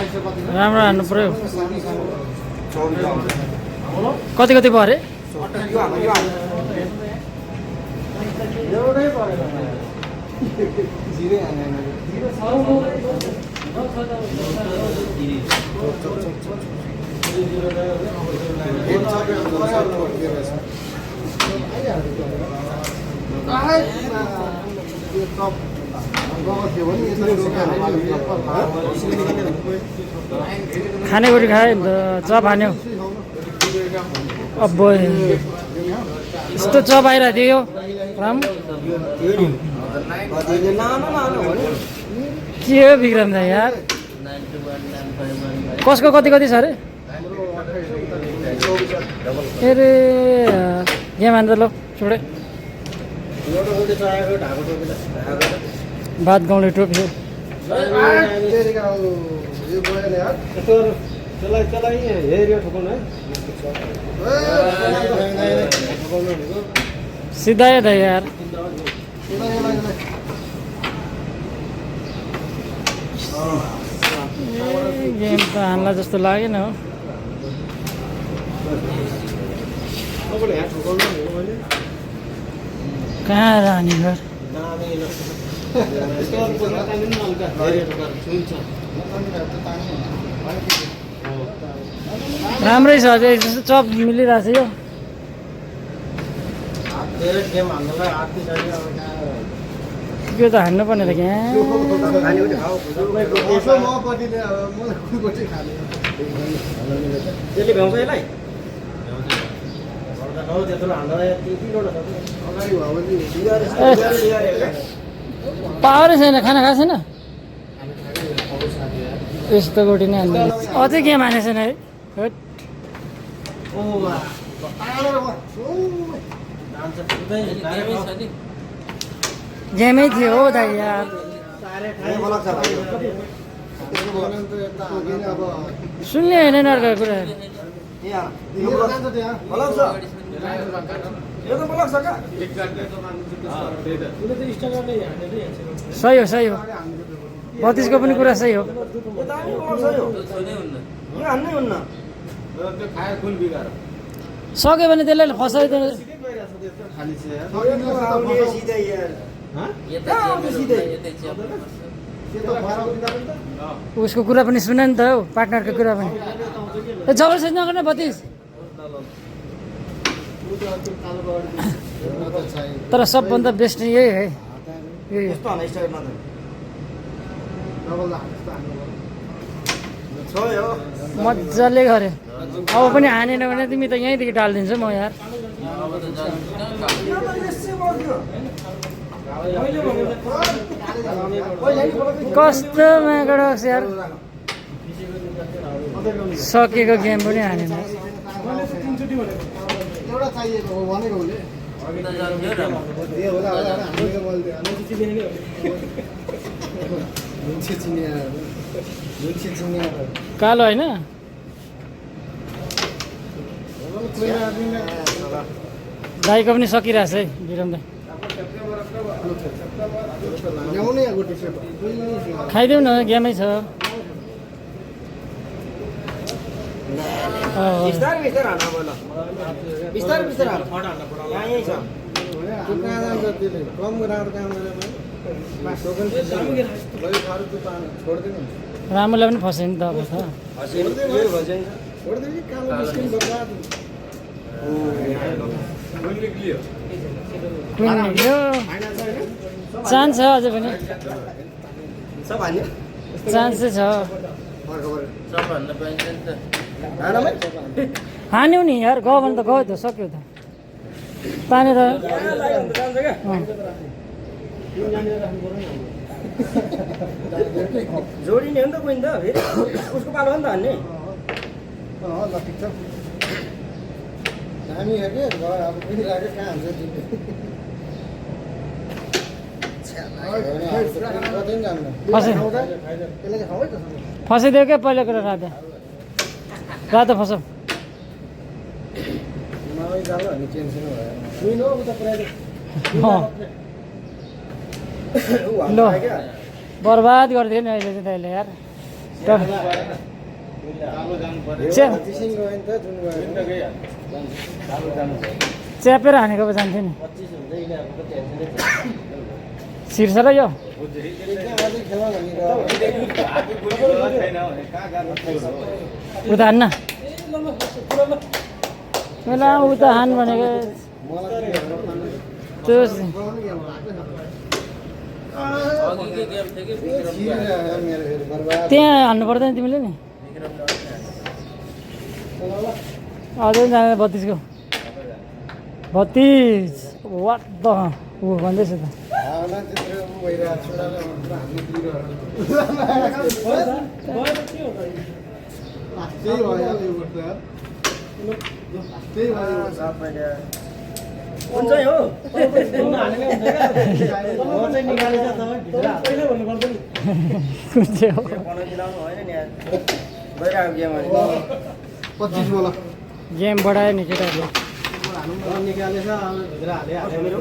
राम्रो हान्नु पर्यो कति कति भयो अरे खानेकुरी खायो नि त चप हान्यो अब यस्तो चप आइरहेको थियो यो राम के हो विक्रम दाइ यार कसको कति कति छ अरे अरे यहाँ मान त ल छोडे बात गाउँले टोपी सिधा था यार गेम त हान्ला जस्तो लागेन हो कहाँ रानी घर राम्रै छ अझै चप मिलिरहेको छ यो त हान्नु पर्ने त क्या पावरै छैन खाना खाएको छैन यस्तो गोटी नै हान्नु अझै के मानेको छैन है गेमै थियो हो दाइ यार सुन्ने होइन अर्को कुरा सही हो 32 को पनि कुरा सही हो सक्यो भने त्यसलाई फसाइदिनु उसको कुरा पनि सुन नि त हौ पार्टनरको कुरा पनि जबरजस्ती नगर्ने 32 तर सबभन्दा बेस्ट यही है मजाले गरे अब पनि हानेन भने तिमी त यहीँदेखि टालिदिन्छु म यार कस्तो मागडक्स यार सकेको गेम पनि हानेन कालो होइन दाइको पनि सकिरहेछ है विक्रम दाइ खाइदेऊ न गेमै छ रामुलाई पनि फस्यो नि त अब चान्स छ अझै पनि चान्स चाहिँ छ हान्यौ नि यार गयो भने त गयो त सक्यो त तानेर जोडिने हो नि त कोही त फेरि उसको पालो हो नि त हान्ने हामी हेर्ने अब पनि लाग्यो कहाँ हुन्छ फसाइदियो क्या पहिला कुरा रातो फसाउ ल बर्बाद गरिदियो नि अहिले चाहिँ तैँले यार च्याप पच्चिसिङ गयो नि त जुन गयो च्यापेर हानेको पो जान्थ्यो नि 25 हुन्छ यिनीहरूको त टेन्सनै छैन छिर्छ र यो एकदम अझै खेल भनेर उता हान्न पहिला उता हान भनेको मलाई त्यो अघिकै गेम थियो कि विक्रम मेरो फेरि बर्बाद त्यहाँ हाल्नु पर्दैन तिमीले नि अझै जाँदा 32 को 32 वाट द ऊ भन्दैछ त भावना चित्र उ भइरहेको छोराले भन्छ हामी दिइरहेको त्यही भयो यो गर्दा त्यही भयो सबैले हुन्छ हो म चाहिँ निकालेछ तपाईँ भित्र पहिला भन्नु पर्दैन कुन चाहिँ हो बनाइदिनु होइन नि आज गइरहेको गेम अनि 25 बोला गेम बढायो नि केटाहरूले निकालेछ अब भित्र हाले मेरो